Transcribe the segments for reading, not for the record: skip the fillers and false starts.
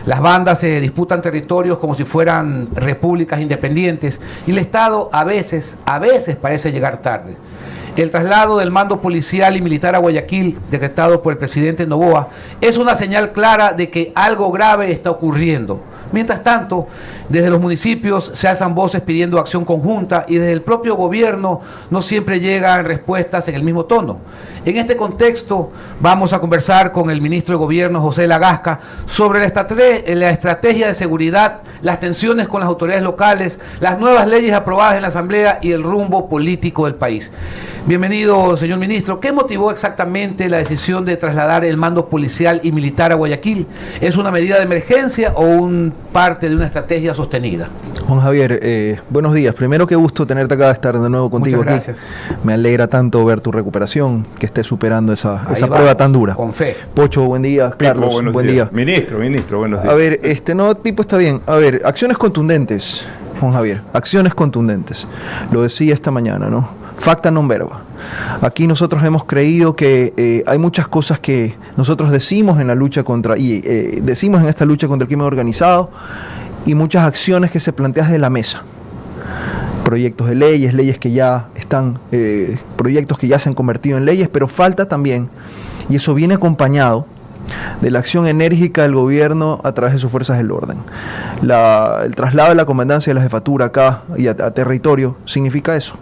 Las bandas se disputan territorios como si fueran repúblicas independientes y el Estado a veces parece llegar tarde. El traslado del mando policial y militar a Guayaquil, decretado por el presidente Noboa, es una señal clara de que algo grave está ocurriendo. Mientras tanto, desde los municipios se alzan voces pidiendo acción conjunta y desde el propio gobierno no siempre llegan respuestas en el mismo tono. En este contexto vamos a conversar con el ministro de Gobierno, José Lagasca, sobre la estrategia de seguridad, las tensiones con las autoridades locales, las nuevas leyes aprobadas en la Asamblea y el rumbo político del país. Bienvenido, señor ministro. ¿Qué motivó exactamente la decisión de trasladar el mando policial y militar a Guayaquil? ¿Es una medida de emergencia o parte de una estrategia sostenida? Juan Javier, buenos días. Primero, qué gusto tenerte acá, estar de nuevo contigo. Muchas gracias. Aquí. Me alegra tanto ver tu recuperación, que estés superando esa prueba tan dura. Con fe. Pocho, buen día. Pipo, Carlos, buen día. Ministro, buenos días. A ver, Pipo está bien. A ver, acciones contundentes, Juan Javier. Acciones contundentes. Lo decía esta mañana, ¿no? Facta non verba. Aquí nosotros hemos creído que hay muchas cosas que nosotros decimos en la lucha decimos en esta lucha contra el crimen organizado y muchas acciones que se plantean de la mesa. Proyectos de leyes que ya están, proyectos que ya se han convertido en leyes, pero falta también, y eso viene acompañado de la acción enérgica del gobierno a través de sus fuerzas del orden. El traslado de la comandancia de la jefatura acá y a territorio significa eso,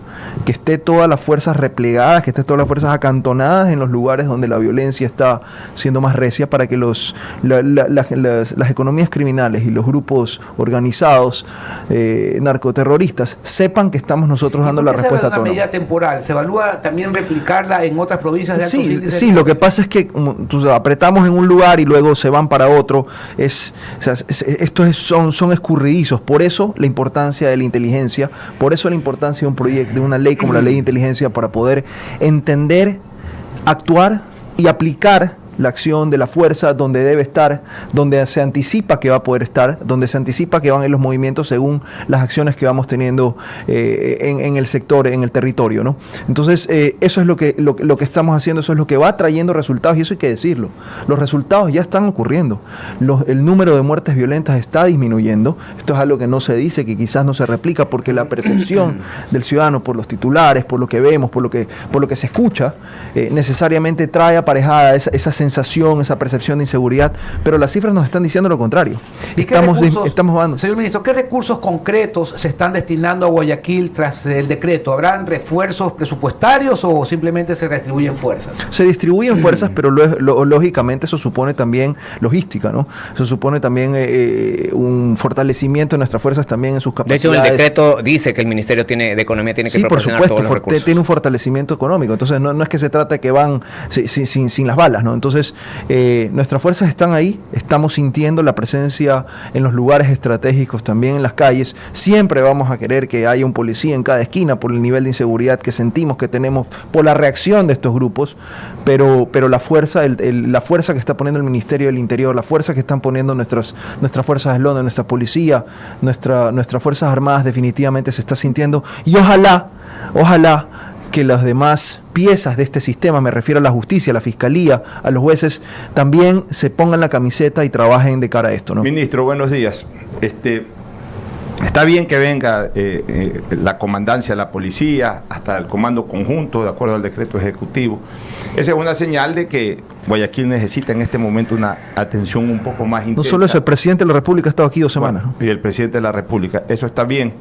que esté todas las fuerzas replegadas, que estén todas las fuerzas acantonadas en los lugares donde la violencia está siendo más recia, para que las economías criminales y los grupos organizados narcoterroristas sepan que estamos nosotros dando la respuesta a todo. ¿Es una medida temporal? ¿Se evalúa también replicarla en otras provincias de altos índices? Sí, lo que pasa es que apretamos en un lugar y luego se van para otro. Estos son escurridizos. Por eso la importancia de la inteligencia, por eso la importancia de un proyecto, de una ley como la ley de inteligencia, para poder entender, actuar y aplicar la acción de la fuerza donde debe estar, donde se anticipa que va a poder estar, donde se anticipa que van en los movimientos según las acciones que vamos teniendo en el sector, en el territorio, ¿no? Entonces, eso es lo que estamos haciendo, eso es lo que va trayendo resultados, y eso hay que decirlo. Los resultados ya están ocurriendo. El número de muertes violentas está disminuyendo. Esto es algo que no se dice, que quizás no se replica, porque la percepción del ciudadano por los titulares, por lo que vemos, por lo que se escucha, necesariamente trae aparejada esa sensación, esa percepción de inseguridad, pero las cifras nos están diciendo lo contrario. Estamos dando. Señor ministro, ¿qué recursos concretos se están destinando a Guayaquil tras el decreto? ¿Habrán refuerzos presupuestarios o simplemente se distribuyen fuerzas? Se distribuyen fuerzas, pero lógicamente eso supone también logística, ¿no? Eso supone también un fortalecimiento de nuestras fuerzas también en sus capacidades. De hecho, el decreto dice que el Ministerio de Economía tiene que proporcionar todos los recursos. Tiene un fortalecimiento económico, entonces no es que se trate que van sin las balas, ¿no? Entonces, nuestras fuerzas están ahí, estamos sintiendo la presencia en los lugares estratégicos, también en las calles. Siempre vamos a querer que haya un policía en cada esquina por el nivel de inseguridad que sentimos que tenemos, por la reacción de estos grupos, pero la fuerza que está poniendo el Ministerio del Interior, la fuerza que están poniendo nuestras fuerzas del orden, nuestra policía, nuestras fuerzas armadas, definitivamente se está sintiendo, y ojalá que las demás piezas de este sistema, me refiero a la justicia, a la fiscalía, a los jueces, también se pongan la camiseta y trabajen de cara a esto, ¿no? Ministro, buenos días. Está bien que venga la comandancia de la policía hasta el comando conjunto, de acuerdo al decreto ejecutivo. Esa es una señal de que Guayaquil necesita en este momento una atención un poco más intensa. No solo eso, el presidente de la República ha estado aquí 2 semanas. Bueno, ¿no? Y el presidente de la República, eso está bien.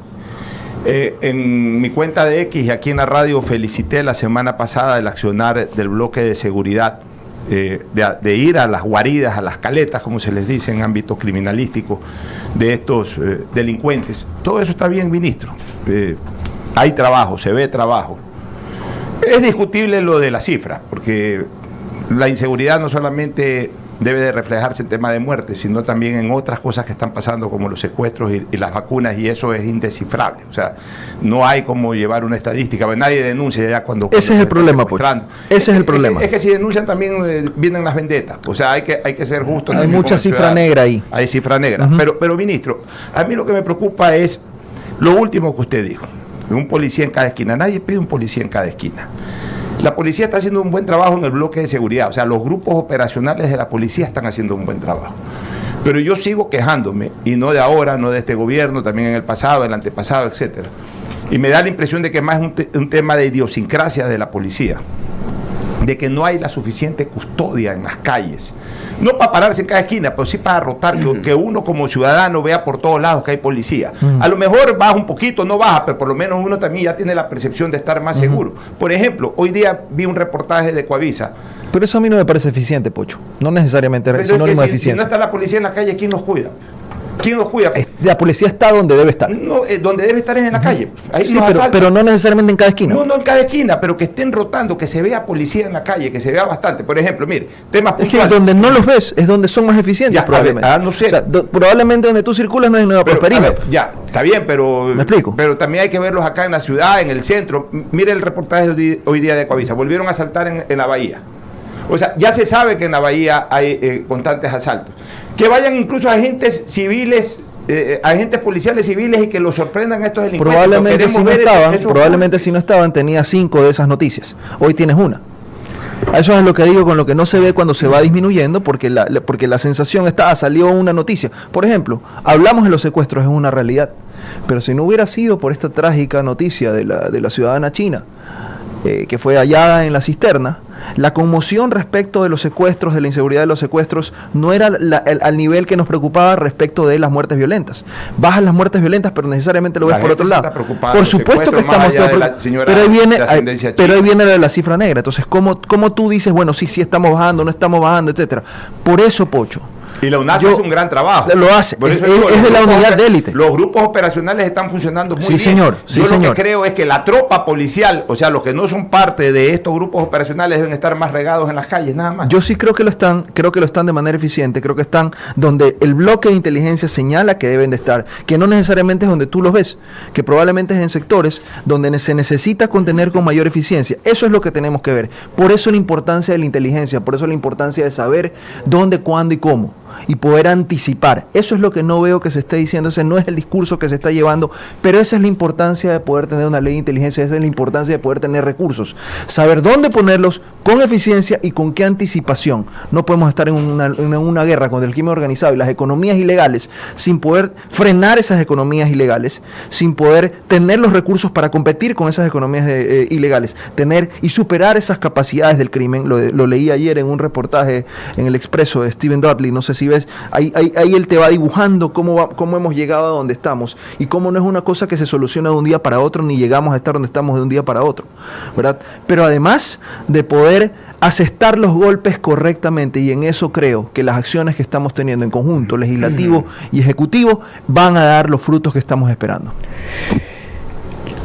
En mi cuenta de X y aquí en la radio felicité la semana pasada el accionar del bloque de seguridad, de ir a las guaridas, a las caletas, como se les dice en ámbito criminalístico, de estos delincuentes. Todo eso está bien, ministro. Hay trabajo, se ve trabajo. Es discutible lo de las cifras, porque la inseguridad no solamente debe de reflejarse en tema de muerte, sino también en otras cosas que están pasando, como los secuestros y las vacunas, y eso es indescifrable. O sea, no hay como llevar una estadística, nadie denuncia ya cuando... Ese es el problema, pues. Ese es el problema. Es que si denuncian también vienen las vendetas. O sea, hay que ser justos. Hay mucha cifra negra ahí. Hay cifra negra. Pero, ministro, a mí lo que me preocupa es lo último que usted dijo. Un policía en cada esquina. Nadie pide un policía en cada esquina. La policía está haciendo un buen trabajo en el bloque de seguridad, o sea, los grupos operacionales de la policía están haciendo un buen trabajo. Pero yo sigo quejándome, y no de ahora, no de este gobierno, también en el pasado, el antepasado, etcétera. Y me da la impresión de que es más un tema de idiosincrasia de la policía, de que no hay la suficiente custodia en las calles. No para pararse en cada esquina, pero sí para rotar, que uno como ciudadano vea por todos lados que hay policía. A lo mejor baja un poquito, no baja, pero por lo menos uno también ya tiene la percepción de estar más seguro. Por ejemplo, hoy día vi un reportaje de Coavisa. Pero eso a mí no me parece eficiente, Pocho. No necesariamente es sinónimo de eficiencia. Si no está la policía en la calle, ¿quién nos cuida? ¿Quién los cuida? La policía está donde debe estar. No, donde debe estar es en la calle. Ahí sí, pero no necesariamente en cada esquina. No en cada esquina, pero que estén rotando, que se vea policía en la calle, que se vea bastante. Por ejemplo, mire, temas puntuales. Es que donde no los ves es donde son más eficientes, ya, probablemente. No sé. O sea, probablemente donde tú circulas no hay nueva prosperidad. Ya, está bien, pero... ¿Me explico? Pero también hay que verlos acá en la ciudad, en el centro. Mire el reportaje hoy día de Coavisa. Volvieron a asaltar en la bahía. O sea, ya se sabe que en la bahía hay constantes asaltos. Que vayan incluso agentes civiles, agentes policiales civiles y que los sorprendan a estos delincuentes. Probablemente si no estaban, tenía 5 de esas noticias. Hoy tienes una. Eso es lo que digo con lo que no se ve cuando se va disminuyendo, porque la sensación está, salió una noticia. Por ejemplo, hablamos de los secuestros, es una realidad. Pero si no hubiera sido por esta trágica noticia de la ciudadana china, que fue hallada en la cisterna, la conmoción respecto de los secuestros, de la inseguridad de los secuestros, no era al nivel que nos preocupaba respecto de las muertes violentas. Bajan las muertes violentas, pero necesariamente lo ves por otro lado. Por supuesto que estamos todos preocupados. Pero ahí viene la cifra negra. Entonces, ¿cómo tú dices, bueno, sí estamos bajando, no estamos bajando, etcétera? Por eso, Pocho. Y la UNAS hace un gran trabajo. Lo hace. Es de la unidad de élite. Los grupos operacionales están funcionando muy bien. Señor. Yo lo que creo es que la tropa policial, o sea, los que no son parte de estos grupos operacionales deben estar más regados en las calles, nada más. Yo sí creo que lo están de manera eficiente, creo que están donde el bloque de inteligencia señala que deben de estar, que no necesariamente es donde tú los ves, que probablemente es en sectores donde se necesita contener con mayor eficiencia. Eso es lo que tenemos que ver. Por eso la importancia de la inteligencia, por eso la importancia de saber dónde, cuándo y cómo, y poder anticipar. Eso es lo que no veo que se esté diciendo, ese no es el discurso que se está llevando, pero esa es la importancia de poder tener una ley de inteligencia, esa es la importancia de poder tener recursos, saber dónde ponerlos con eficiencia y con qué anticipación. No podemos estar en una guerra contra el crimen organizado y las economías ilegales sin poder frenar esas economías ilegales, sin poder tener los recursos para competir con esas economías ilegales, tener y superar esas capacidades del crimen. Lo leí ayer en un reportaje en el Expreso de Stephen Dudley, no sé si ves, ahí él te va dibujando cómo hemos llegado a donde estamos y cómo no es una cosa que se soluciona de un día para otro, ni llegamos a estar donde estamos de un día para otro, ¿verdad? Pero además de poder asestar los golpes correctamente, y en eso creo que las acciones que estamos teniendo en conjunto, legislativo y ejecutivo, van a dar los frutos que estamos esperando.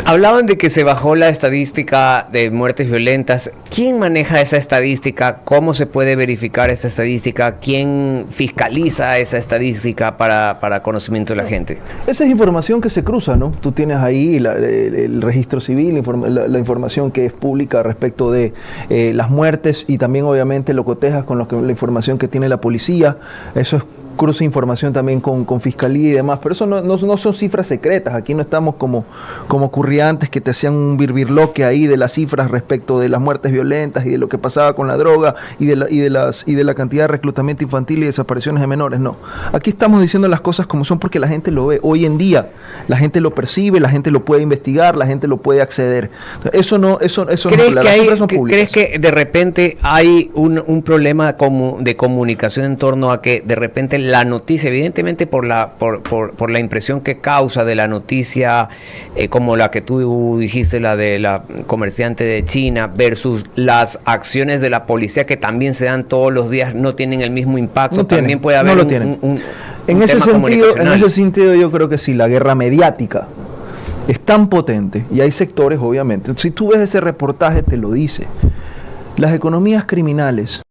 Hablaban de que se bajó la estadística de muertes violentas. ¿Quién maneja esa estadística? ¿Cómo se puede verificar esa estadística? ¿Quién fiscaliza esa estadística para conocimiento de la gente? Esa es información que se cruza, ¿no? Tú tienes ahí el registro civil, la información que es pública respecto de las muertes, y también obviamente lo cotejas con la información que tiene la policía. Eso es cruza información también con fiscalía y demás, pero eso no son cifras secretas. Aquí no estamos como ocurría antes, que te hacían un birbirloque ahí de las cifras respecto de las muertes violentas y de lo que pasaba con la droga y de la cantidad de reclutamiento infantil y desapariciones de menores. No, aquí estamos diciendo las cosas como son porque la gente lo ve. Hoy en día la gente lo percibe, la gente lo puede investigar, la gente lo puede acceder. Eso no ¿Crees que de repente hay un problema de comunicación en torno a que de repente la noticia, evidentemente por la impresión que causa de la noticia, como la que tú dijiste, la de la comerciante de China, versus las acciones de la policía que también se dan todos los días, no tienen el mismo impacto? También puede haber en ese sentido yo creo que sí, la guerra mediática es tan potente, y hay sectores, obviamente, si tú ves ese reportaje te lo dice, las economías criminales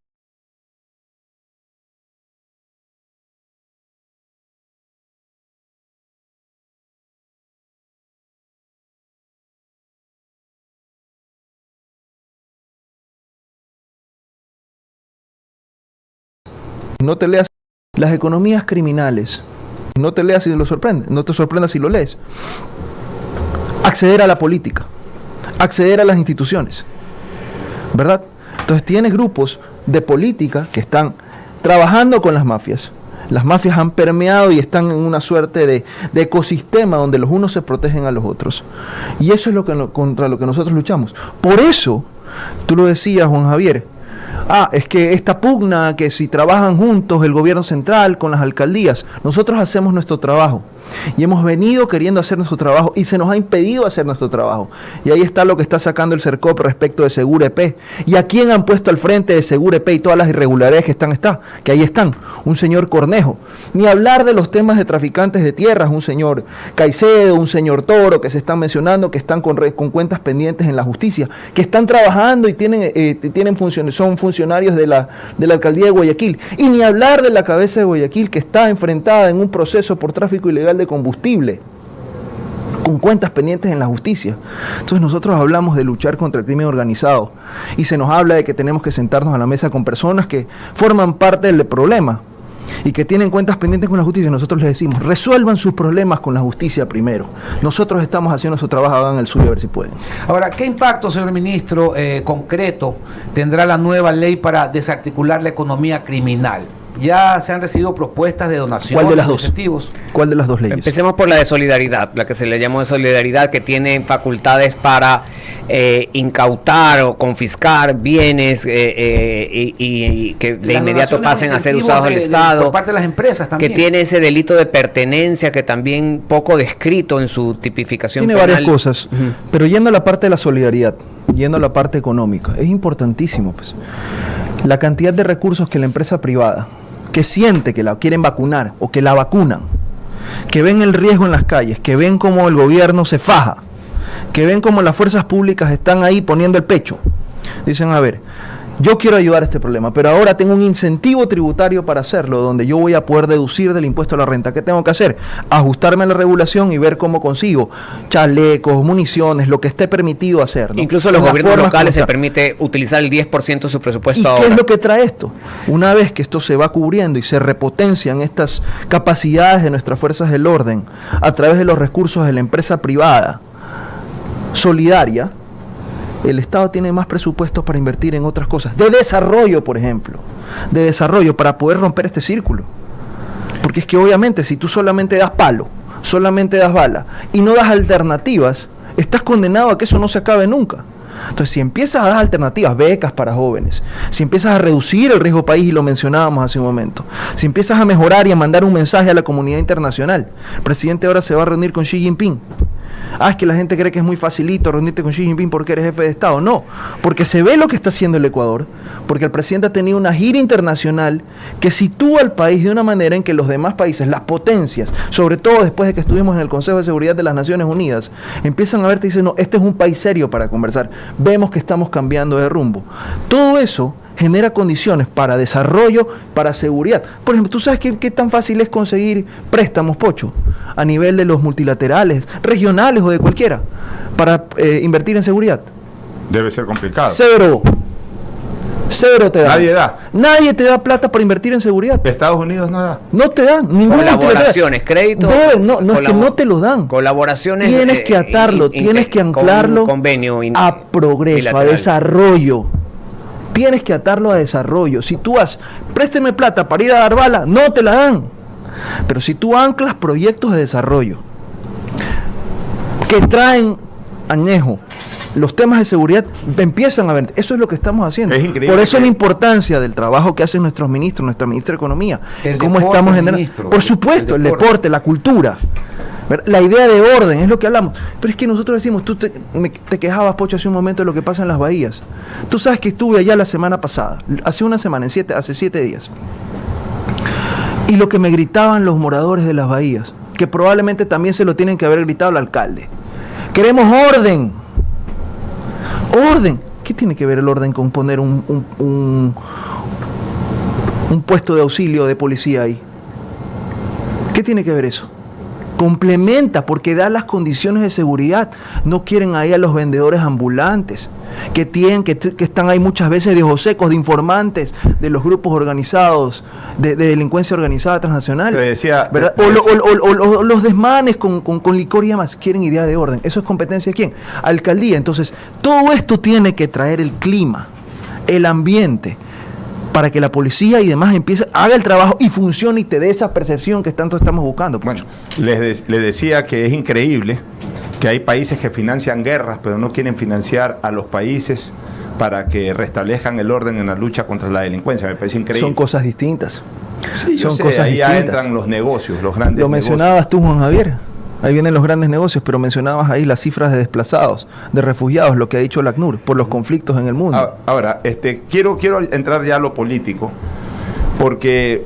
no te leas las economías criminales, no te leas si lo sorprende, no te sorprenda si lo lees. Acceder a la política, acceder a las instituciones, ¿verdad? Entonces tienes grupos de política que están trabajando con las mafias, Las mafias han permeado y están en una suerte de ecosistema donde los unos se protegen a los otros. Y eso es contra lo que nosotros luchamos. Por eso, tú lo decías, Juan Javier, es que esta pugna, que si trabajan juntos el gobierno central con las alcaldías, nosotros hacemos nuestro trabajo. Y hemos venido queriendo hacer nuestro trabajo y se nos ha impedido hacer nuestro trabajo. Y ahí está lo que está sacando el CERCOP respecto de Segura EP. ¿Y a quién han puesto al frente de Segura EP y todas las irregularidades que ahí están? Un señor Cornejo. Ni hablar de los temas de traficantes de tierras, un señor Caicedo, un señor Toro, que se están mencionando, que están con cuentas pendientes en la justicia, que están trabajando y son funcionarios de la alcaldía de Guayaquil. Y ni hablar de la cabeza de Guayaquil, que está enfrentada en un proceso por tráfico ilegal de combustible, con cuentas pendientes en la justicia. Entonces nosotros hablamos de luchar contra el crimen organizado y se nos habla de que tenemos que sentarnos a la mesa con personas que forman parte del problema y que tienen cuentas pendientes con la justicia. Nosotros les decimos, resuelvan sus problemas con la justicia primero. Nosotros estamos haciendo nuestro trabajo, hagan el suyo a ver si pueden. Ahora, ¿qué impacto, señor ministro, concreto tendrá la nueva ley para desarticular la economía criminal? Ya se han recibido propuestas de donación. ¿Cuál de las dos? ¿Cuál de las dos leyes? Empecemos por la de solidaridad, la que se le llamó de solidaridad, que tiene facultades para incautar o confiscar bienes y que de inmediato pasen a ser usados del Estado. Por parte de las empresas también. Que tiene ese delito de pertenencia que también poco descrito en su tipificación penal. Tiene varias cosas, pero yendo a la parte de la solidaridad, yendo a la parte económica, es importantísimo, pues, la cantidad de recursos que la empresa privada, que siente que la quieren vacunar o que la vacunan, que ven el riesgo en las calles, que ven cómo el gobierno se faja, que ven cómo las fuerzas públicas están ahí poniendo el pecho, dicen, a ver, yo quiero ayudar a este problema, pero ahora tengo un incentivo tributario para hacerlo, donde yo voy a poder deducir del impuesto a la renta. ¿Qué tengo que hacer? Ajustarme a la regulación y ver cómo consigo chalecos, municiones, lo que esté permitido hacer, ¿no? Incluso los gobiernos locales se permite utilizar el 10% de su presupuesto ahora. ¿Qué es lo que trae esto? Una vez que esto se va cubriendo y se repotencian estas capacidades de nuestras fuerzas del orden a través de los recursos de la empresa privada solidaria, el Estado tiene más presupuestos para invertir en otras cosas, de desarrollo, por ejemplo, de desarrollo, para poder romper este círculo. Porque es que obviamente si tú solamente das palo, solamente das bala y no das alternativas, estás condenado a que eso no se acabe nunca. Entonces, si empiezas a dar alternativas, becas para jóvenes, si empiezas a reducir el riesgo país, y lo mencionábamos hace un momento, si empiezas a mejorar y a mandar un mensaje a la comunidad internacional, el presidente ahora se va a reunir con Xi Jinping. Es que la gente cree que es muy facilito reunirte con Xi Jinping porque eres jefe de Estado. No, porque se ve lo que está haciendo el Ecuador, porque el presidente ha tenido una gira internacional que sitúa al país de una manera en que los demás países, las potencias, sobre todo después de que estuvimos en el Consejo de Seguridad de las Naciones Unidas, empiezan a verte y dicen, no, este es un país serio para conversar, vemos que estamos cambiando de rumbo. Todo eso genera condiciones para desarrollo, para seguridad. Por ejemplo, ¿tú sabes qué tan fácil es conseguir préstamos, Pocho, a nivel de los multilaterales, regionales o de cualquiera, para invertir en seguridad? Debe ser complicado. Cero te da. Nadie da. Nadie te da plata para invertir en seguridad. Estados Unidos no da. No te dan. Colaboraciones, créditos. No, es que no te lo dan. Colaboraciones. Tienes que atarlo, tienes que anclarlo a progreso, bilateral, a desarrollo. Tienes que atarlo a desarrollo. Si tú présteme plata para ir a dar bala, no te la dan. Pero si tú anclas proyectos de desarrollo que traen añejo los temas de seguridad, empiezan a ver. Eso es lo que estamos haciendo. Es increíble. Por eso la importancia del trabajo que hacen nuestros ministros, nuestra ministra de Economía. Cómo estamos generando. Por supuesto, el deporte, la cultura. La idea de orden, es lo que hablamos. Pero es que nosotros decimos, tú te quejabas, Pocho, hace un momento de lo que pasa en las bahías. Tú sabes que estuve allá la semana pasada, hace una semana, hace 7 días. Y lo que me gritaban los moradores de las bahías, que probablemente también se lo tienen que haber gritado al alcalde. Queremos orden. Orden. ¿Qué tiene que ver el orden con poner un puesto de auxilio de policía ahí? ¿Qué tiene que ver eso? Complementa, porque da las condiciones de seguridad. No quieren ahí a los vendedores ambulantes que están ahí muchas veces de ojos secos, de informantes de los grupos organizados de delincuencia organizada transnacional, ¿verdad? O los desmanes con licor y demás. Quieren idea de orden. ¿Eso es competencia de quién? Alcaldía. Entonces todo esto tiene que traer el clima, el ambiente, para que la policía y demás haga el trabajo y funcione y te dé esa percepción que tanto estamos buscando. Bueno, les decía que es increíble que hay países que financian guerras, pero no quieren financiar a los países para que restablezcan el orden en la lucha contra la delincuencia. Me parece increíble. Son cosas distintas. Sí, son sé, cosas ahí distintas. Ya entran los negocios, los grandes Lo mencionabas tú, Juan Javier. Ahí vienen los grandes negocios, pero mencionabas ahí las cifras de desplazados, de refugiados, lo que ha dicho el ACNUR, por los conflictos en el mundo. Ahora, quiero entrar ya a lo político, porque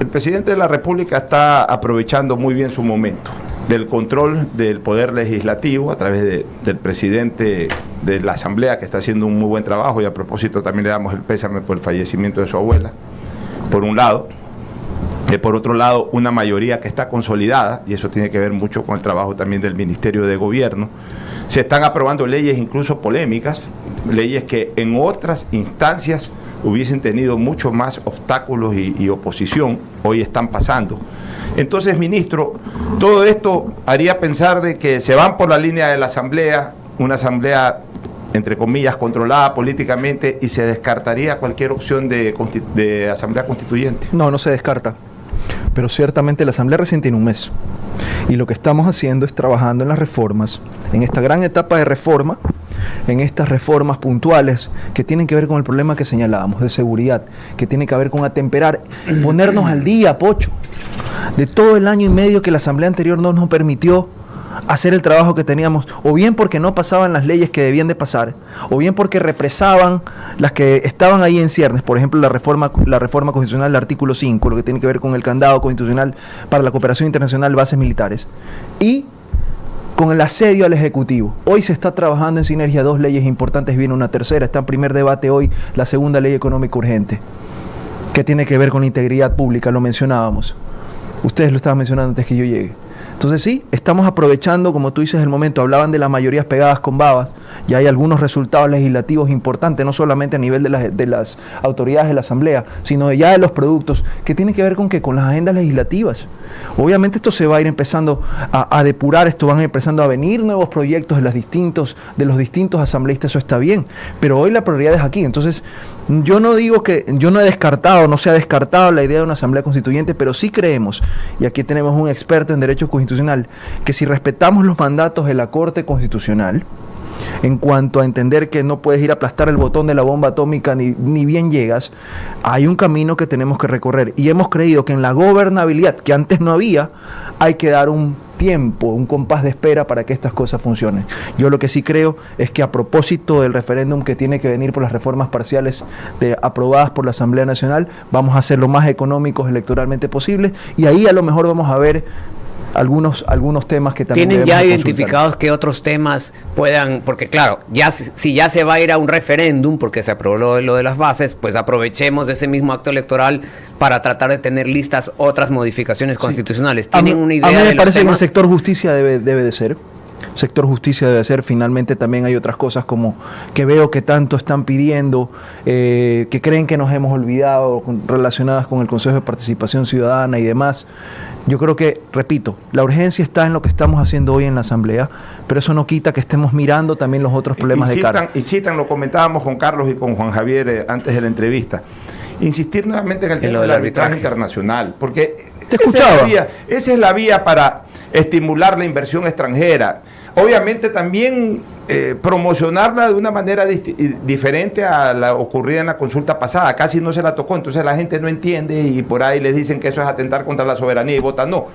el presidente de la República está aprovechando muy bien su momento del control del poder legislativo a través del presidente de la Asamblea, que está haciendo un muy buen trabajo, y a propósito también le damos el pésame por el fallecimiento de su abuela, por un lado. Por otro lado, una mayoría que está consolidada, y eso tiene que ver mucho con el trabajo también del Ministerio de Gobierno. Se están aprobando leyes incluso polémicas, leyes que en otras instancias hubiesen tenido mucho más obstáculos y oposición, hoy están pasando. Entonces, ministro, todo esto haría pensar de que se van por la línea de la Asamblea, una Asamblea, entre comillas, controlada políticamente, y se descartaría cualquier opción de Asamblea Constituyente. No, no se descarta. Pero ciertamente la Asamblea recién tiene un mes. Y lo que estamos haciendo es trabajando en las reformas, en esta gran etapa de reforma, en estas reformas puntuales que tienen que ver con el problema que señalábamos, de seguridad, que tiene que ver con atemperar, ponernos al día, Pocho, de todo el año y medio que la Asamblea anterior no nos permitió hacer el trabajo que teníamos, o bien porque no pasaban las leyes que debían de pasar, o bien porque represaban las que estaban ahí en ciernes, por ejemplo la reforma constitucional del artículo 5, lo que tiene que ver con el candado constitucional para la cooperación internacional de bases militares, y con el asedio al Ejecutivo. Hoy se está trabajando en sinergia 2 leyes importantes, viene una tercera, está en primer debate hoy la segunda ley económica urgente, que tiene que ver con la integridad pública, lo mencionábamos. Ustedes lo estaban mencionando antes que yo llegue. Entonces sí, estamos aprovechando, como tú dices, el momento. Hablaban de las mayorías pegadas con babas. Ya hay algunos resultados legislativos importantes, no solamente a nivel de las autoridades de la Asamblea, sino ya de los productos, que tienen que ver con ¿qué? Con las agendas legislativas. Obviamente esto se va a ir empezando a depurar, esto van empezando a venir nuevos proyectos de los distintos asambleístas, eso está bien, pero hoy la prioridad es aquí. Entonces, yo no se ha descartado la idea de una asamblea constituyente, pero sí creemos, y aquí tenemos un experto en derecho constitucional, que si respetamos los mandatos de la Corte Constitucional, en cuanto a entender que no puedes ir a aplastar el botón de la bomba atómica ni bien llegas, hay un camino que tenemos que recorrer, y hemos creído que en la gobernabilidad, que antes no había, hay que dar un tiempo, un compás de espera para que estas cosas funcionen. Yo lo que sí creo es que a propósito del referéndum que tiene que venir por las reformas parciales aprobadas por la Asamblea Nacional, vamos a ser lo más económicos electoralmente posibles, y ahí a lo mejor vamos a ver algunos temas que también ¿tienen ya identificados qué otros temas puedan? Porque claro, si ya se va a ir a un referéndum porque se aprobó lo de las bases, pues aprovechemos ese mismo acto electoral para tratar de tener listas otras modificaciones constitucionales. ¿Tienen una idea de los temas? A mí me parece que el sector justicia debe de ser. Sector justicia debe ser. Finalmente también hay otras cosas como que veo que tanto están pidiendo, que creen que nos hemos olvidado, relacionadas con el Consejo de Participación Ciudadana y demás. Yo creo que, repito, la urgencia está en lo que estamos haciendo hoy en la Asamblea, pero eso no quita que estemos mirando también los otros problemas de cara. Citan, lo comentábamos con Carlos y con Juan Javier antes de la entrevista, insistir nuevamente en el tema del arbitraje internacional, porque esa es la vía para estimular la inversión extranjera. Obviamente también promocionarla de una manera diferente a la ocurrida en la consulta pasada. Casi no se la tocó, entonces la gente no entiende y por ahí les dicen que eso es atentar contra la soberanía y votan no.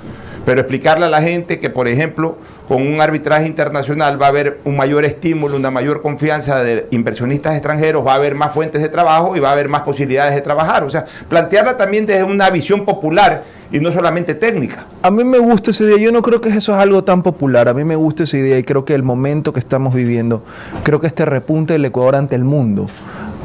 Pero explicarle a la gente que, por ejemplo, con un arbitraje internacional va a haber un mayor estímulo, una mayor confianza de inversionistas extranjeros, va a haber más fuentes de trabajo y va a haber más posibilidades de trabajar. O sea, plantearla también desde una visión popular y no solamente técnica. A mí me gusta esa idea. Yo no creo que eso es algo tan popular. A mí me gusta esa idea y creo que el momento que estamos viviendo, creo que este repunte del Ecuador ante el mundo,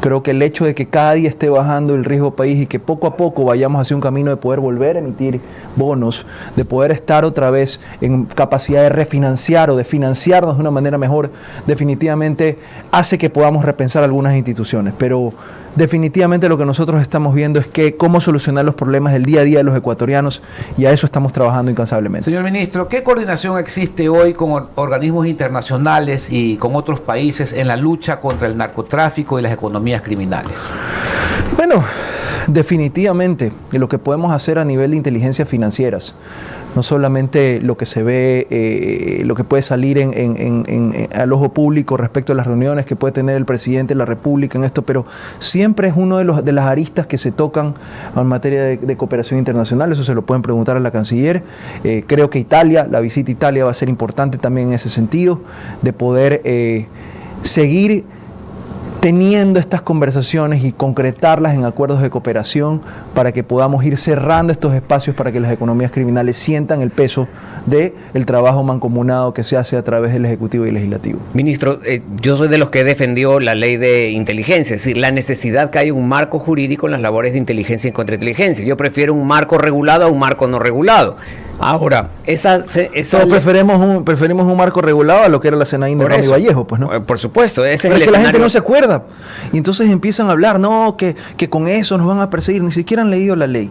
creo que el hecho de que cada día esté bajando el riesgo país y que poco a poco vayamos hacia un camino de poder volver a emitir bonos, de poder estar otra vez en capacidad de refinanciar o de financiarnos de una manera mejor, definitivamente hace que podamos repensar algunas instituciones. Pero definitivamente lo que nosotros estamos viendo es que cómo solucionar los problemas del día a día de los ecuatorianos, y a eso estamos trabajando incansablemente. Señor ministro, ¿qué coordinación existe hoy con organismos internacionales y con otros países en la lucha contra el narcotráfico y las economías criminales? Bueno, Definitivamente, y lo que podemos hacer a nivel de inteligencias financieras, no solamente lo que se ve, lo que puede salir al ojo público respecto a las reuniones que puede tener el presidente de la República en esto, pero siempre es uno de las aristas que se tocan en materia de cooperación internacional. Eso se lo pueden preguntar a la canciller. Creo que la visita a Italia va a ser importante también en ese sentido, de poder seguir teniendo estas conversaciones y concretarlas en acuerdos de cooperación para que podamos ir cerrando estos espacios para que las economías criminales sientan el peso del trabajo mancomunado que se hace a través del Ejecutivo y Legislativo. Ministro, yo soy de los que defendió la ley de inteligencia, es decir, la necesidad que haya un marco jurídico en las labores de inteligencia y contrainteligencia. Yo prefiero un marco regulado a un marco no regulado. Ahora, preferimos un marco regulado a lo que era la Senaín de Rami Vallejo, pues, ¿no? Por supuesto, ese pero es que la gente no se acuerda. Y entonces empiezan a hablar, no, que con eso nos van a perseguir. Ni siquiera han leído la ley.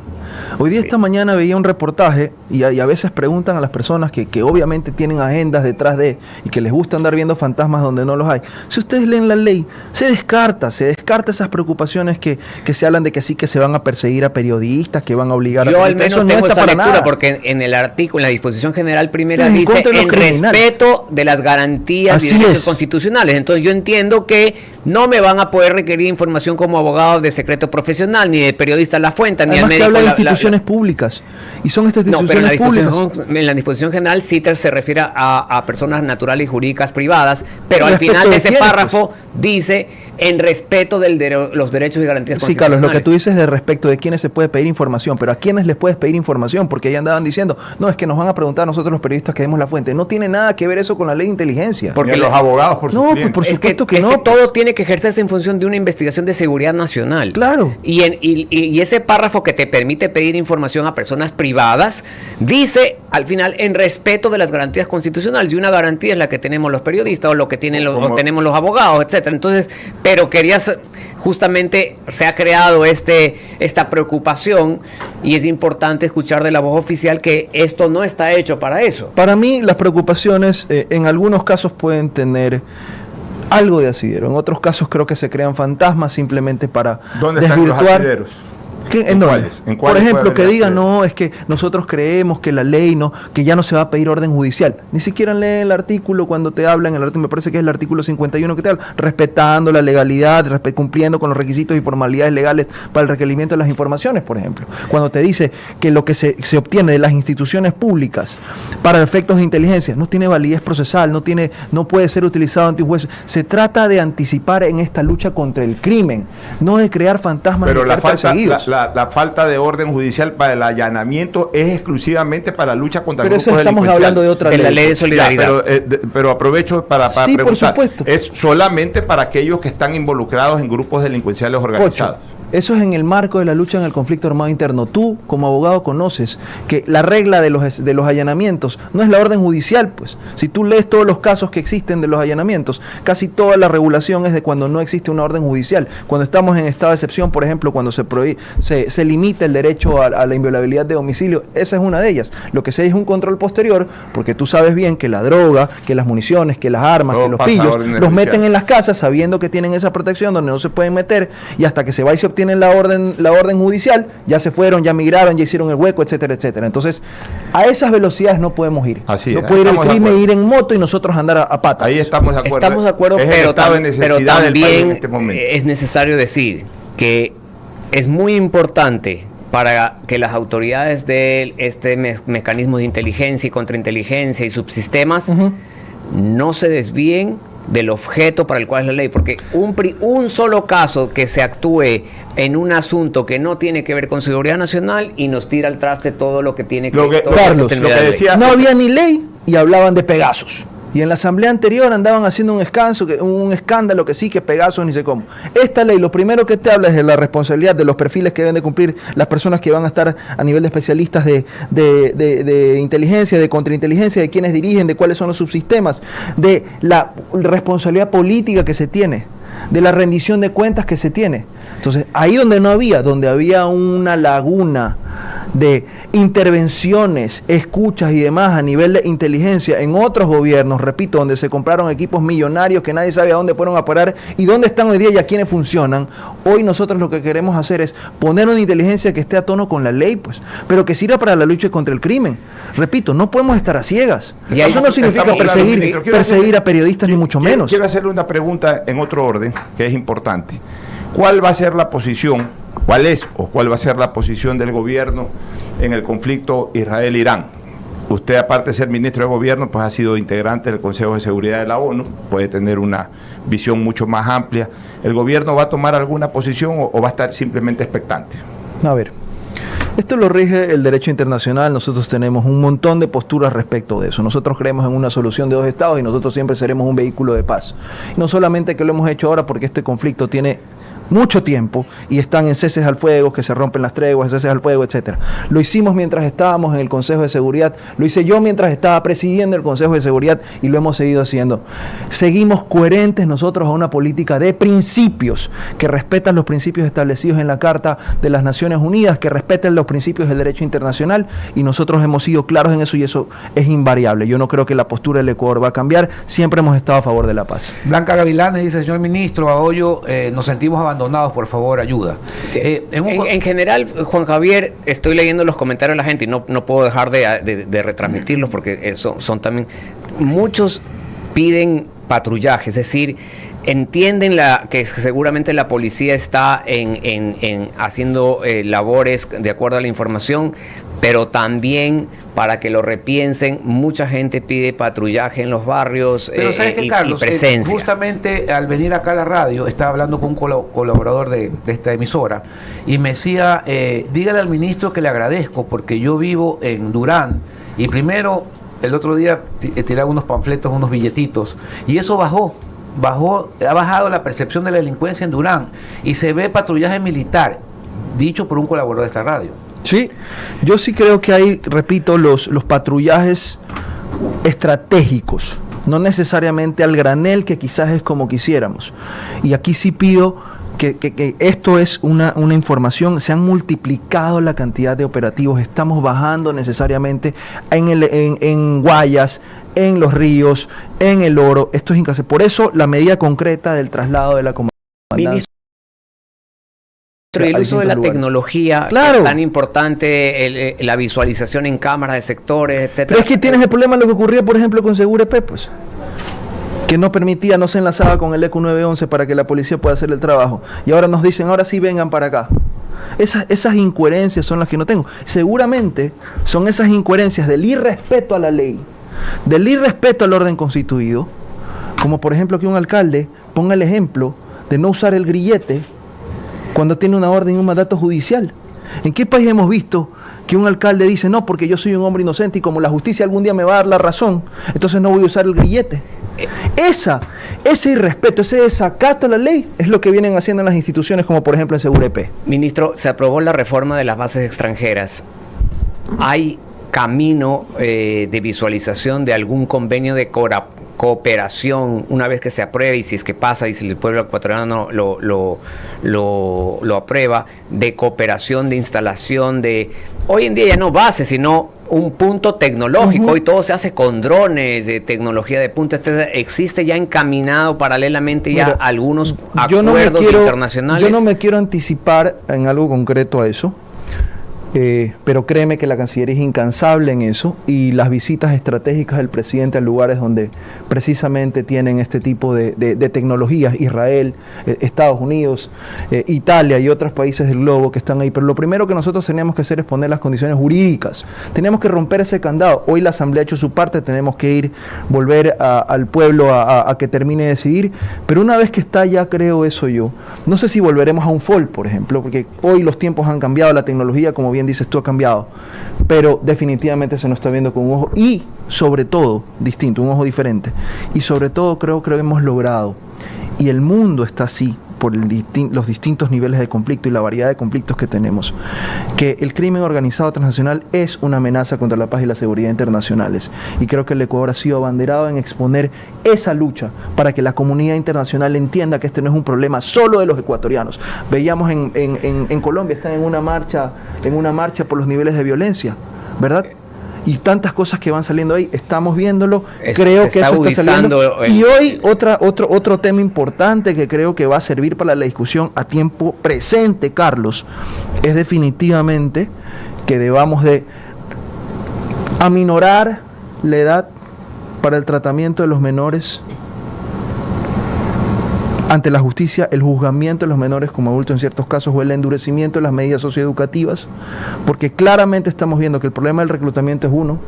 Hoy día, esta mañana, veía un reportaje y a veces preguntan a las personas que obviamente tienen agendas detrás y que les gusta andar viendo fantasmas donde no los hay. Si ustedes leen la ley, se descarta esas preocupaciones que se hablan de que sí, que se van a perseguir a periodistas, que van a obligar a... Yo al menos tengo esa lectura, porque en el artículo, en la disposición general primera, dice en respeto de las garantías y derechos constitucionales. Entonces yo entiendo que no me van a poder requerir información como abogado de secreto profesional, ni de periodista La Fuente, ni al médico. Habla de instituciones públicas, y son estas instituciones públicas. En la disposición general CITER se refiere a personas naturales y jurídicas privadas, pero al final de ese párrafo dice en respeto de los derechos y garantías constitucionales. Sí, Carlos, lo que tú dices de respecto de quiénes se puede pedir información, pero a quiénes les puedes pedir información, porque ya andaban diciendo, no, es que nos van a preguntar a nosotros los periodistas que demos la fuente. No tiene nada que ver eso con la ley de inteligencia. Porque los abogados, por supuesto. No, pues por supuesto que no. Que todo tiene que ejercerse en función de una investigación de seguridad nacional. Claro. Y ese párrafo que te permite pedir información a personas privadas, dice al final en respeto de las garantías constitucionales, y una garantía es la que tenemos los periodistas o lo que tienen tenemos los abogados, etcétera. Entonces, pero justamente se ha creado esta preocupación, y es importante escuchar de la voz oficial que esto no está hecho para eso. Para mí las preocupaciones en algunos casos pueden tener algo de asidero, en otros casos creo que se crean fantasmas simplemente para ¿Dónde están los asideros? ¿En dónde? Por ejemplo, que digan, no, es que nosotros creemos que la ley, no, que ya no se va a pedir orden judicial. Ni siquiera leen el artículo cuando te hablan, me parece que es el artículo 51 que te habla, respetando la legalidad, cumpliendo con los requisitos y formalidades legales para el requerimiento de las informaciones, por ejemplo. Cuando te dice que lo que se obtiene de las instituciones públicas para efectos de inteligencia no tiene validez procesal, no puede ser utilizado ante un juez. Se trata de anticipar en esta lucha contra el crimen, no de crear fantasmas. Pero la falta de orden judicial para el allanamiento es exclusivamente para la lucha contra grupos delincuenciales. Pero eso estamos hablando de otra ley. De la ley de solidaridad. Pero aprovecho para sí, preguntar. Por supuesto. Es solamente para aquellos que están involucrados en grupos delincuenciales organizados. Pocho, eso es en el marco de la lucha en el conflicto armado interno. Tú, como abogado, conoces que la regla de los allanamientos no es la orden judicial, pues. Si tú lees todos los casos que existen de los allanamientos, casi toda la regulación es de cuando no existe una orden judicial. Cuando estamos en estado de excepción, por ejemplo, cuando se limita el derecho a la inviolabilidad de domicilio, esa es una de ellas. Lo que se es un control posterior, porque tú sabes bien que la droga, que las municiones, que las armas, que los pillos, los meten en las casas sabiendo que tienen esa protección donde no se pueden meter, y hasta que se va y se tienen la orden judicial, ya se fueron, ya migraron, ya hicieron el hueco, etcétera, etcétera. Entonces, a esas velocidades no podemos ir. Así no puede ir el crimen ir en moto y nosotros andar a pata. Ahí estamos de acuerdo. Estamos de acuerdo, pero también es necesario decir que es muy importante para que las autoridades de mecanismo de inteligencia y contrainteligencia y subsistemas no se desvíen del objeto para el cual es la ley, porque un solo caso que se actúe en un asunto que no tiene que ver con seguridad nacional y nos tira al traste todo lo que tiene que ver. Carlos, lo que decía, no había ni ley y hablaban de Pegasus. Y en la asamblea anterior andaban haciendo un escándalo que sí, que Pegasus ni sé cómo. Esta ley, lo primero que te habla es de la responsabilidad de los perfiles que deben de cumplir las personas que van a estar a nivel de especialistas de inteligencia, de contrainteligencia, de quienes dirigen, de cuáles son los subsistemas, de la responsabilidad política que se tiene, de la rendición de cuentas que se tiene. Entonces, ahí donde había una laguna de intervenciones, escuchas y demás a nivel de inteligencia en otros gobiernos, repito, donde se compraron equipos millonarios que nadie sabe a dónde fueron a parar y dónde están hoy día y a quiénes funcionan. Hoy nosotros lo que queremos hacer es poner una inteligencia que esté a tono con la ley, pues, pero que sirva para la lucha contra el crimen. Repito, no podemos estar a ciegas. Eso no significa perseguir a periodistas, ni mucho menos. Quiero hacerle una pregunta en otro orden, que es importante. ¿Cuál va a ser la posición, cuál va a ser la posición del gobierno en el conflicto Israel-Irán? Usted, aparte de ser ministro de gobierno, pues ha sido integrante del Consejo de Seguridad de la ONU, puede tener una visión mucho más amplia. ¿El gobierno va a tomar alguna posición o va a estar simplemente expectante? A ver, esto lo rige el derecho internacional. Nosotros tenemos un montón de posturas respecto de eso. Nosotros creemos en una solución de dos estados y nosotros siempre seremos un vehículo de paz. No solamente que lo hemos hecho ahora porque este conflicto tiene mucho tiempo y están en ceses al fuego, que se rompen las treguas, ceses al fuego, etcétera. Lo hicimos mientras estábamos en el Consejo de Seguridad, lo hice yo mientras estaba presidiendo el Consejo de Seguridad y lo hemos seguido haciendo. Seguimos coherentes nosotros a una política de principios que respetan los principios establecidos en la Carta de las Naciones Unidas, que respetan los principios del derecho internacional y nosotros hemos sido claros en eso y eso es invariable. Yo no creo que la postura del Ecuador va a cambiar, siempre hemos estado a favor de la paz. Blanca Gavilanes dice, señor ministro, a Hoyo nos sentimos abandonados, por favor, ayuda. En general, Juan Javier, estoy leyendo los comentarios de la gente y no puedo dejar de retransmitirlos porque son también... Muchos piden patrullaje, es decir, entienden que seguramente la policía está haciendo labores de acuerdo a la información, pero también, para que lo repiensen, mucha gente pide patrullaje en los barrios. Pero ¿sabes qué, Carlos? Y presencia. Justamente al venir acá a la radio, estaba hablando con un colaborador de esta emisora y me decía, dígale al ministro que le agradezco porque yo vivo en Durán y primero, el otro día tiraba unos panfletos, unos billetitos y eso ha bajado la percepción de la delincuencia en Durán y se ve patrullaje militar, dicho por un colaborador de esta radio. Sí, yo sí creo que hay, repito, los patrullajes estratégicos, no necesariamente al granel, que quizás es como quisiéramos. Y aquí sí pido que esto es una información, se han multiplicado la cantidad de operativos, estamos bajando necesariamente en Guayas, en los ríos, en el Oro, esto es increíble. Por eso la medida concreta del traslado de la comandancia. El uso de la tecnología, claro, tan importante, la visualización en cámaras de sectores, etcétera. Pero es que tienes el problema de lo que ocurría, por ejemplo, con Segurep, pues, que no permitía, no se enlazaba con el ECU 911 para que la policía pueda hacer el trabajo. Y ahora nos dicen, ahora sí vengan para acá. Esas incoherencias son las que no tengo. Seguramente son esas incoherencias del irrespeto a la ley, del irrespeto al orden constituido, como por ejemplo que un alcalde ponga el ejemplo de no usar el grillete cuando tiene una orden y un mandato judicial. ¿En qué país hemos visto que un alcalde dice, no, porque yo soy un hombre inocente y como la justicia algún día me va a dar la razón, entonces no voy a usar el grillete? Ese irrespeto, ese desacato a la ley es lo que vienen haciendo en las instituciones como por ejemplo en Segurep. Ministro, se aprobó la reforma de las bases extranjeras. ¿Hay camino de visualización de algún convenio de cooperación una vez que se apruebe y si es que pasa y si el pueblo ecuatoriano lo aprueba, de cooperación, de instalación de, hoy en día ya no base, sino un punto tecnológico? Hoy todo se hace con drones, de tecnología de punta, existe ya encaminado paralelamente ya algunos acuerdos internacionales. Yo no me quiero anticipar en algo concreto a eso. Pero créeme que la Cancillería es incansable en eso y las visitas estratégicas del presidente a lugares donde precisamente tienen este tipo de tecnologías, Israel, Estados Unidos, Italia y otros países del globo que están ahí. Pero lo primero que nosotros teníamos que hacer es poner las condiciones jurídicas. Teníamos que romper ese candado. Hoy la Asamblea ha hecho su parte, tenemos que volver al pueblo a que termine de decidir. Pero una vez que está ya, creo eso yo, no sé si volveremos a un FOL, por ejemplo, porque hoy los tiempos han cambiado, la tecnología, como bien dices tú, ha cambiado, pero definitivamente se nos está viendo con un ojo y sobre todo distinto, un ojo diferente, y sobre todo creo que hemos logrado, y el mundo está así, por los distintos niveles de conflicto y la variedad de conflictos que tenemos, que el crimen organizado transnacional es una amenaza contra la paz y la seguridad internacionales. Y creo que el Ecuador ha sido abanderado en exponer esa lucha para que la comunidad internacional entienda que este no es un problema solo de los ecuatorianos. Veíamos en Colombia, están en una marcha por los niveles de violencia, ¿verdad? Y tantas cosas que van saliendo ahí, estamos viéndolo, creo que eso está saliendo. Y hoy otro tema importante que creo que va a servir para la discusión a tiempo presente, Carlos, es definitivamente que debamos de aminorar la edad para el tratamiento de los menores ante la justicia, el juzgamiento de los menores como adultos en ciertos casos o el endurecimiento de las medidas socioeducativas, porque claramente estamos viendo que el problema del reclutamiento es uno,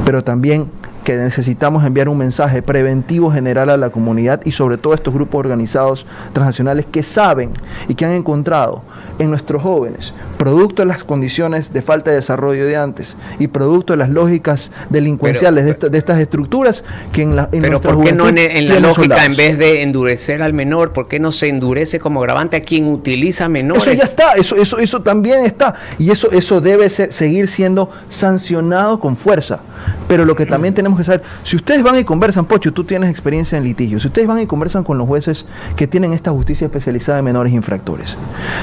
pero también que necesitamos enviar un mensaje preventivo general a la comunidad y sobre todo a estos grupos organizados transnacionales que saben y que han encontrado en nuestros jóvenes, producto de las condiciones de falta de desarrollo de antes y producto de las lógicas delincuenciales de estas estructuras que en pero ¿por qué no en la lógica soldados? En vez de endurecer al menor, ¿por qué no se endurece como agravante a quien utiliza menores? Eso ya está, eso también está y eso debe seguir siendo sancionado con fuerza. Pero lo que también tenemos que saber, si ustedes van y conversan, Pocho, tú tienes experiencia en litigio, si ustedes van y conversan con los jueces que tienen esta justicia especializada en menores infractores,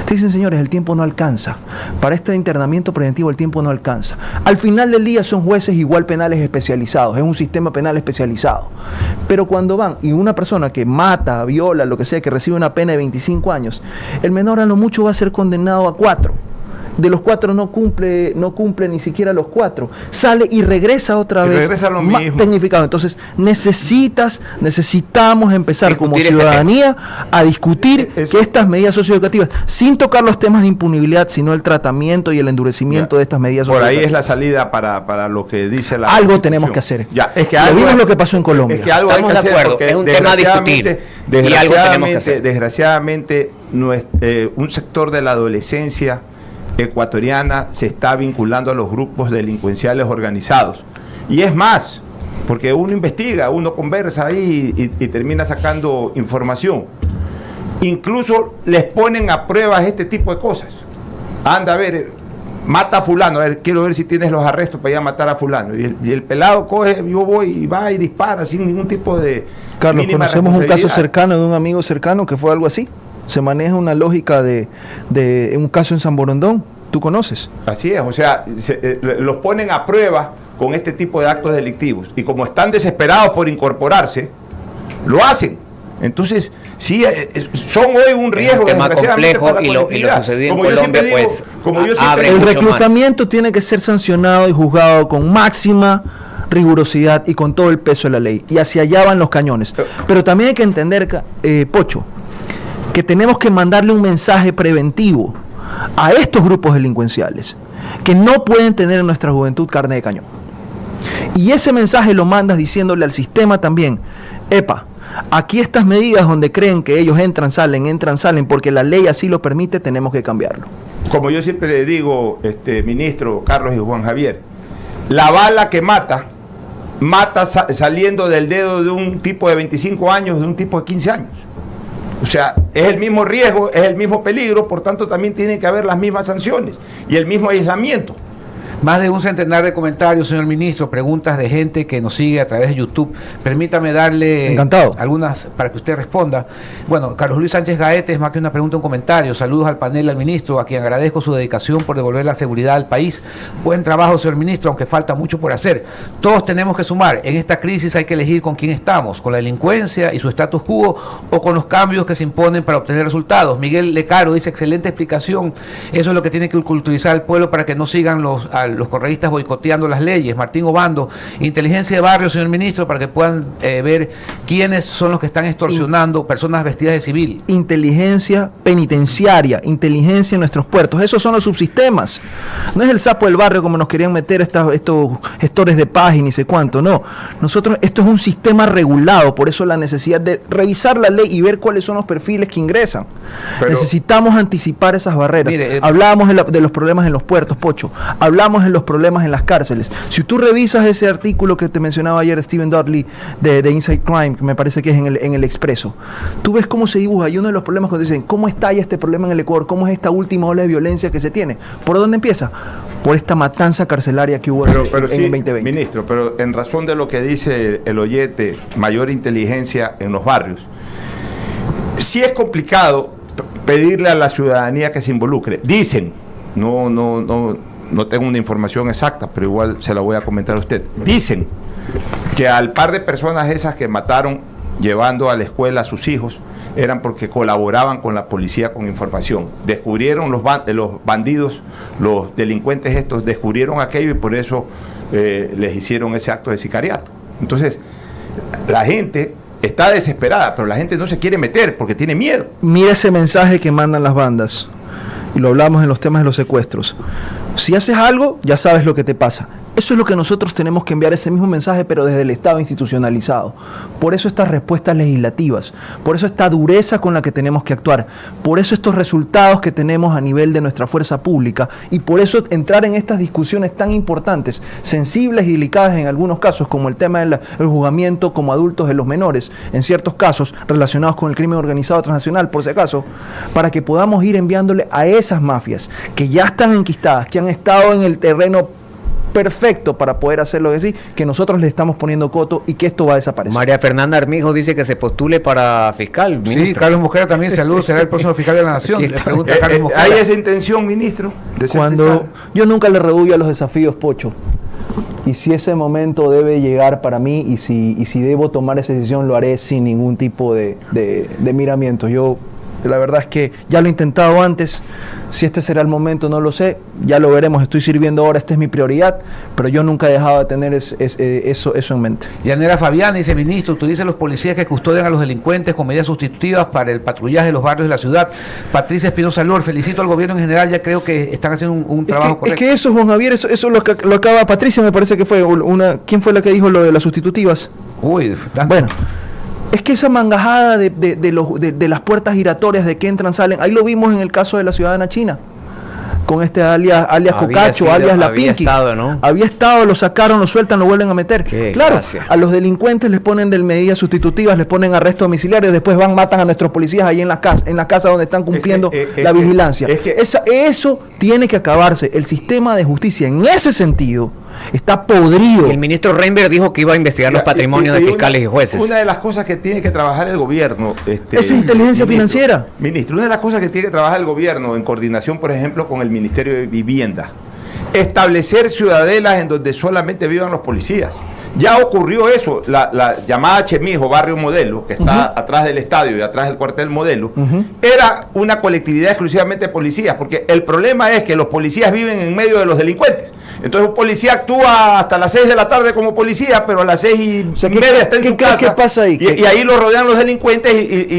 te dicen, señores, el tiempo no alcanza, para este internamiento preventivo el tiempo no alcanza. Al final del día son jueces igual penales especializados, es un sistema penal especializado. Pero cuando van y una persona que mata, viola, lo que sea, que recibe una pena de 25 años, el menor a lo mucho va a ser condenado a 4. De los 4 no cumple ni siquiera los 4. Sale y regresa otra vez. Regresa lo mismo. Tecnificado. Entonces, necesitamos empezar como ciudadanía a discutir que estas medidas socioeducativas, sin tocar los temas de impunibilidad, sino el tratamiento y el endurecimiento de estas medidas socioeducativas. Por ahí es la salida para lo que dice la algo tenemos que hacer. Ya, es que vimos lo que pasó en Colombia. Es que algo estamos hay que de acuerdo, hacer es un tema a discutir. Y algo tenemos que hacer. Desgraciadamente, un sector de la adolescencia ecuatoriana se está vinculando a los grupos delincuenciales organizados. Y es más, porque uno investiga, uno conversa ahí y termina sacando información. Incluso les ponen a pruebas este tipo de cosas. Anda a ver, mata a fulano, a ver, quiero ver si tienes los arrestos para ir a matar a fulano. Y el pelado coge, yo voy y va y dispara sin ningún tipo de... Carlos, conocemos un caso cercano de un amigo cercano que fue algo así. Se maneja una lógica de un caso en San Borondón. ¿Tú conoces? Así es, o sea, los ponen a prueba con este tipo de actos delictivos. Y como están desesperados por incorporarse, lo hacen. Entonces, sí, son hoy un riesgo. Es un tema complejo y lo sucedido en Colombia, pues, el reclutamiento tiene que ser sancionado y juzgado con máxima rigurosidad y con todo el peso de la ley. Y hacia allá van los cañones. Pero también hay que entender, Pocho, que tenemos que mandarle un mensaje preventivo a estos grupos delincuenciales que no pueden tener en nuestra juventud carne de cañón. Y ese mensaje lo mandas diciéndole al sistema también, epa, aquí estas medidas donde creen que ellos entran, salen, porque la ley así lo permite, tenemos que cambiarlo. Como yo siempre le digo, ministro Carlos y Juan Javier, la bala que mata saliendo del dedo de un tipo de 25 años, de un tipo de 15 años. O sea, es el mismo riesgo, es el mismo peligro, por tanto también tienen que haber las mismas sanciones y el mismo aislamiento. Más de un centenar de comentarios, señor ministro, preguntas de gente que nos sigue a través de YouTube. Permítame darle algunas para que usted responda. Bueno, Carlos Luis Sánchez Gaete, es más que una pregunta, un comentario. Saludos al panel, al ministro, a quien agradezco su dedicación por devolver la seguridad al país. Buen trabajo, señor ministro, aunque falta mucho por hacer. Todos tenemos que sumar. En esta crisis hay que elegir con quién estamos, con la delincuencia y su status quo o con los cambios que se imponen para obtener resultados. Miguel Lecaro dice, excelente explicación. Eso es lo que tiene que culturizar al pueblo para que no sigan los correístas boicoteando las leyes. Martín Obando, inteligencia de barrio, señor ministro, para que puedan ver quiénes son los que están extorsionando personas vestidas de civil. Inteligencia penitenciaria, inteligencia en nuestros puertos, esos son los subsistemas. No es el sapo del barrio como nos querían meter estos gestores de paz y ni sé cuánto, no. Nosotros, esto es un sistema regulado, por eso la necesidad de revisar la ley y ver cuáles son los perfiles que ingresan. Necesitamos anticipar esas barreras. Mire, hablábamos de los problemas en los puertos, Pocho, hablamos enfocamos en los problemas en las cárceles. Si tú revisas ese artículo que te mencionaba ayer Stephen Dudley de Inside Crime, que me parece que es en el Expreso, tú ves cómo se dibuja. Y uno de los problemas cuando dicen, ¿cómo estalla este problema en el Ecuador? ¿Cómo es esta última ola de violencia que se tiene? ¿Por dónde empieza? Por esta matanza carcelaria que hubo en sí, el 2020. Ministro, pero en razón de lo que dice el oyente, mayor inteligencia en los barrios, sí es complicado pedirle a la ciudadanía que se involucre. Dicen, no tengo una información exacta, pero igual se la voy a comentar a usted. Dicen que al par de personas esas que mataron llevando a la escuela a sus hijos, eran porque colaboraban con la policía con información. Descubrieron los bandidos, los delincuentes estos, descubrieron aquello y por eso les hicieron ese acto de sicariato. Entonces, la gente está desesperada, pero la gente no se quiere meter porque tiene miedo. Mira ese mensaje que mandan las bandas, y lo hablamos en los temas de los secuestros. Si haces algo, ya sabes lo que te pasa. Eso es lo que nosotros tenemos que enviar, ese mismo mensaje, pero desde el Estado institucionalizado. Por eso estas respuestas legislativas, por eso esta dureza con la que tenemos que actuar, por eso estos resultados que tenemos a nivel de nuestra fuerza pública, y por eso entrar en estas discusiones tan importantes, sensibles y delicadas en algunos casos, como el tema del juzgamiento como adultos de los menores, en ciertos casos relacionados con el crimen organizado transnacional, por si acaso, para que podamos ir enviándole a esas mafias que ya están enquistadas, que han estado en el terreno perfecto para poder hacer lo que sí, que nosotros le estamos poniendo coto y que esto va a desaparecer. María Fernanda Armijo dice que se postule para fiscal, ministro. Sí, Carlos Mosquera también, saludos, será el próximo fiscal de la Nación. Le pregunta a Carlos Mosquera. ¿Hay esa intención, ministro? Cuando yo nunca le rehuyo a los desafíos, Pocho. Y si ese momento debe llegar para mí y si debo tomar esa decisión, lo haré sin ningún tipo de miramiento. Yo, la verdad es que ya lo he intentado antes. Si este será el momento, no lo sé, ya lo veremos. Estoy sirviendo ahora, esta es mi prioridad, pero yo nunca he dejado de tener eso en mente. Yanela Fabián dice, ministro, utiliza los policías que custodian a los delincuentes con medidas sustitutivas para el patrullaje de los barrios de la ciudad. Patricia Espinosa Lor, felicito al gobierno en general, ya creo que están haciendo un trabajo correcto. Es que eso, Juan Javier, eso lo acaba Patricia, me parece que fue ¿quién fue la que dijo lo de las sustitutivas? Uy, bueno. Es que esa mangajada de las puertas giratorias, de que entran, salen, ahí lo vimos en el caso de la ciudadana china, con este alias Cocacho, alias La Pinky. Había estado, lo sacaron, lo sueltan, lo vuelven a meter. Claro, gracias. A los delincuentes les ponen medidas sustitutivas, les ponen arresto domiciliario, después matan a nuestros policías ahí en la casa donde están cumpliendo la vigilancia. Eso tiene que acabarse. El sistema de justicia, en ese sentido, está podrido. El ministro Reinberg dijo que iba a investigar los patrimonios de fiscales y jueces. Una de las cosas que tiene que trabajar el gobierno... Esa inteligencia financiera. Ministro, una de las cosas que tiene que trabajar el gobierno en coordinación, por ejemplo, con el Ministerio de Vivienda, establecer ciudadelas en donde solamente vivan los policías. Ya ocurrió eso, la llamada Chemijo, barrio modelo, que está atrás del estadio y atrás del cuartel modelo, era una colectividad exclusivamente de policías, porque el problema es que los policías viven en medio de los delincuentes. Entonces un policía actúa hasta las 6 de la tarde como policía, pero a las 6:30 está en su casa. ¿Qué pasa ahí? Y ahí lo rodean los delincuentes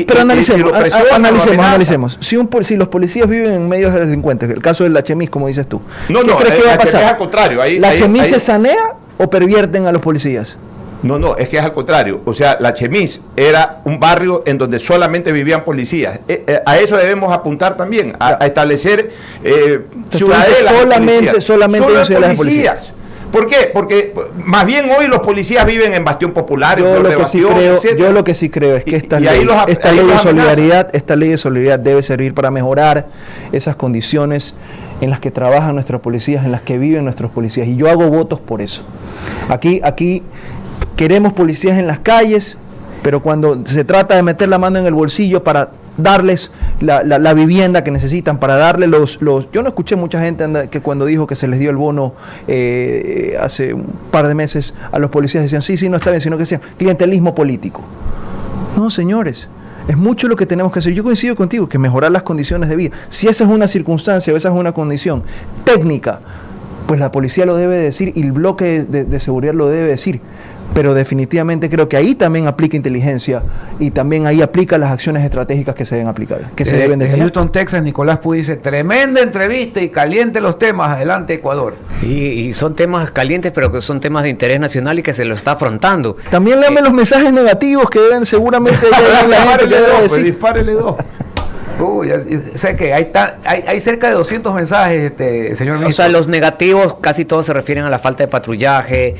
pero analicemos. Si los policías viven en medio de los delincuentes, el caso del Chemis, como dices tú, ¿qué crees que va a pasar? Es al contrario. ¿La Chemis se sanea o pervierten a los policías? No, es que es al contrario. O sea, la Chemis era un barrio en donde solamente vivían policías. A eso debemos apuntar también, a establecer ciudadelas. Solamente de policías. ¿Por qué? Porque más bien hoy los policías viven en Bastión Popular. Yo lo que sí creo es que esta ley de solidaridad debe servir para mejorar esas condiciones en las que trabajan nuestros policías, en las que viven nuestros policías. Y yo hago votos por eso. Aquí queremos policías en las calles, pero cuando se trata de meter la mano en el bolsillo para darles la vivienda que necesitan, para darle yo no escuché mucha gente que cuando dijo que se les dio el bono hace un par de meses a los policías decían, sí, no está bien, sino que decían clientelismo político. No, señores, es mucho lo que tenemos que hacer. Yo coincido contigo, que mejorar las condiciones de vida. Si esa es una circunstancia o esa es una condición técnica, pues la policía lo debe decir y el bloque de seguridad lo debe decir. Pero definitivamente creo que ahí también aplica inteligencia y también ahí aplica las acciones estratégicas que se deben aplicar, que se deben de tener. En Houston, Texas, Nicolás Puy dice, tremenda entrevista y caliente los temas, adelante Ecuador. Y son temas calientes, pero que son temas de interés nacional y que se lo está afrontando. También léame los mensajes negativos que deben seguramente la gente que debe decir. Dispárele dos. Sé que hay cerca de 200 mensajes, señor ministro. O sea, los negativos casi todos se refieren a la falta de patrullaje,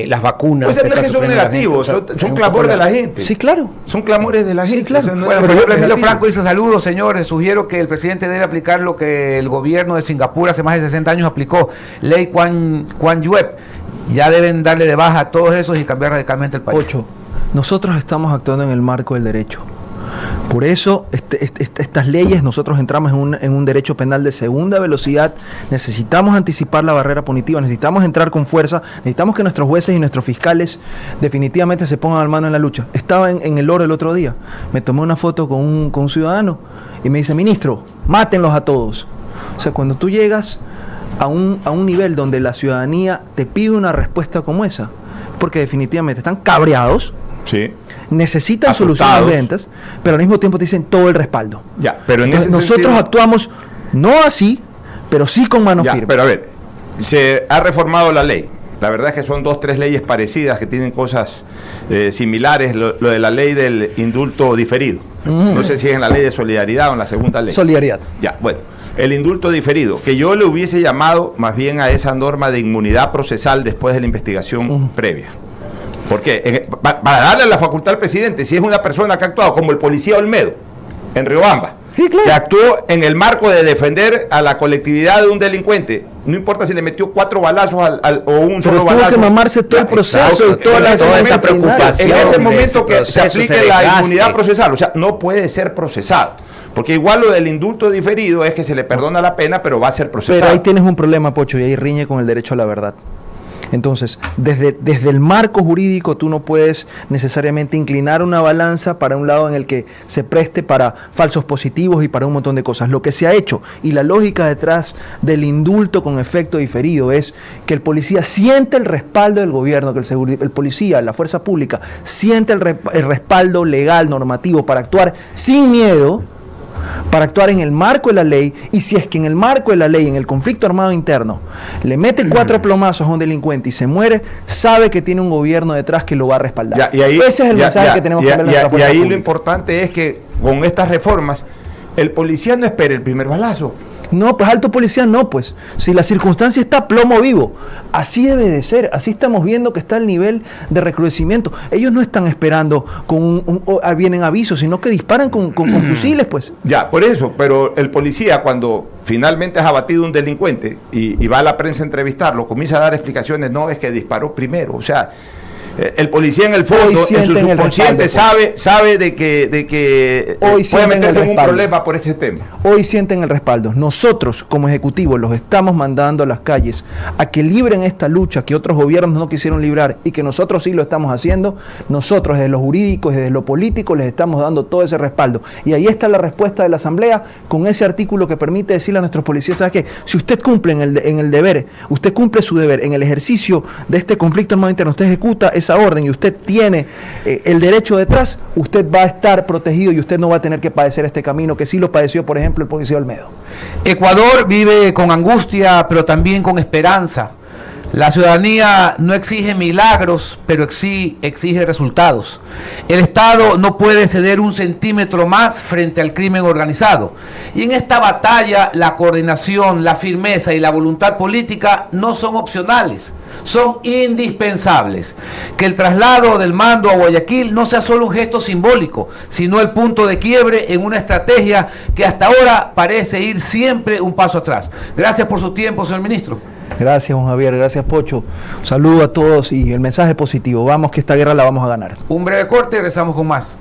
las vacunas. Pues no es que son negativos, son clamores de la gente. Sí, claro. Son clamores de la gente. Sí, claro. O sea, Bueno, por ejemplo, Emilio Franco dice: saludos, señores. Sugiero que el presidente debe aplicar lo que el gobierno de Singapur hace más de 60 años aplicó, ley Kuan Yew. Ya deben darle de baja a todos esos y cambiar radicalmente el país. Ocho, nosotros estamos actuando en el marco del derecho. Por eso estas leyes, nosotros entramos en un derecho penal de segunda velocidad. Necesitamos anticipar la barrera punitiva, necesitamos entrar con fuerza, necesitamos que nuestros jueces y nuestros fiscales definitivamente se pongan al mano en la lucha. Estaba en el Oro el otro día, me tomé una foto con un ciudadano y me dice: ministro, mátenlos a todos. O sea, cuando tú llegas a un nivel donde la ciudadanía te pide una respuesta como esa, porque definitivamente están cabreados, sí, necesitan asustados, soluciones lentas, pero al mismo tiempo te dicen todo el respaldo. Ya, pero en entonces, ese nosotros sentido, actuamos no así, pero sí con mano firme. Pero a ver, se ha reformado la ley. La verdad es que son 2, 3 leyes parecidas que tienen cosas similares. Lo de la ley del indulto diferido. No sé si es en la ley de solidaridad o en la segunda ley. Solidaridad. Ya, bueno. El indulto diferido, que yo le hubiese llamado más bien a esa norma de inmunidad procesal después de la investigación previa. Porque para darle la facultad al presidente, si es una persona que ha actuado como el policía Olmedo en Riobamba, sí, claro, que actuó en el marco de defender a la colectividad de un delincuente, no importa si le metió 4 balazos o un solo balazo. Tuvo que mamarse todo el proceso y toda esa preocupación. En ese momento que se aplique la inmunidad procesal, o sea, no puede ser procesado. Porque igual lo del indulto diferido es que se le perdona la pena, pero va a ser procesado. Pero ahí tienes un problema, Pocho, y ahí riñe con el derecho a la verdad. Entonces, desde el marco jurídico tú no puedes necesariamente inclinar una balanza para un lado en el que se preste para falsos positivos y para un montón de cosas. Lo que se ha hecho y la lógica detrás del indulto con efecto diferido es que el policía siente el respaldo del gobierno, que el policía, la fuerza pública, siente el respaldo legal, normativo para actuar sin miedo, para actuar en el marco de la ley, y si es que en el marco de la ley, en el conflicto armado interno, le mete 4 plomazos a un delincuente y se muere, sabe que tiene un gobierno detrás que lo va a respaldar. Ese es el mensaje que tenemos que ver en nuestra fuerza pública. Lo importante es que con estas reformas, el policía no espere el primer balazo. No, pues alto policía no, pues. Si la circunstancia está plomo vivo, así debe de ser. Así estamos viendo que está el nivel de recrudecimiento. Ellos no están esperando con vienen avisos, sino que disparan con fusiles, pues. Ya, por eso, pero el policía cuando finalmente has abatido un delincuente y va a la prensa a entrevistarlo, comienza a dar explicaciones, no, es que disparó primero, o sea... El policía en el fondo, en su subconsciente, sabe de que puede meterse en un problema por este tema. Hoy sienten el respaldo. Nosotros, como ejecutivos, los estamos mandando a las calles a que libren esta lucha que otros gobiernos no quisieron librar y que nosotros sí lo estamos haciendo. Nosotros, desde lo jurídico, desde lo político, les estamos dando todo ese respaldo. Y ahí está la respuesta de la Asamblea con ese artículo que permite decirle a nuestros policías, ¿sabes qué? Si usted cumple en el deber, usted cumple su deber en el ejercicio de este conflicto armado interno, usted ejecuta esa orden y usted tiene el derecho detrás, usted va a estar protegido y usted no va a tener que padecer este camino que sí lo padeció, por ejemplo, el policía Olmedo. Ecuador vive con angustia, pero también con esperanza. La ciudadanía no exige milagros, pero exige resultados. El Estado no puede ceder un centímetro más frente al crimen organizado. Y en esta batalla, la coordinación, la firmeza y la voluntad política no son opcionales, son indispensables. Que el traslado del mando a Guayaquil no sea solo un gesto simbólico, sino el punto de quiebre en una estrategia que hasta ahora parece ir siempre un paso atrás. Gracias por su tiempo, señor ministro. Gracias, Juan Javier, gracias, Pocho. Un saludo a todos y el mensaje positivo. Vamos, que esta guerra la vamos a ganar. Un breve corte y regresamos con más.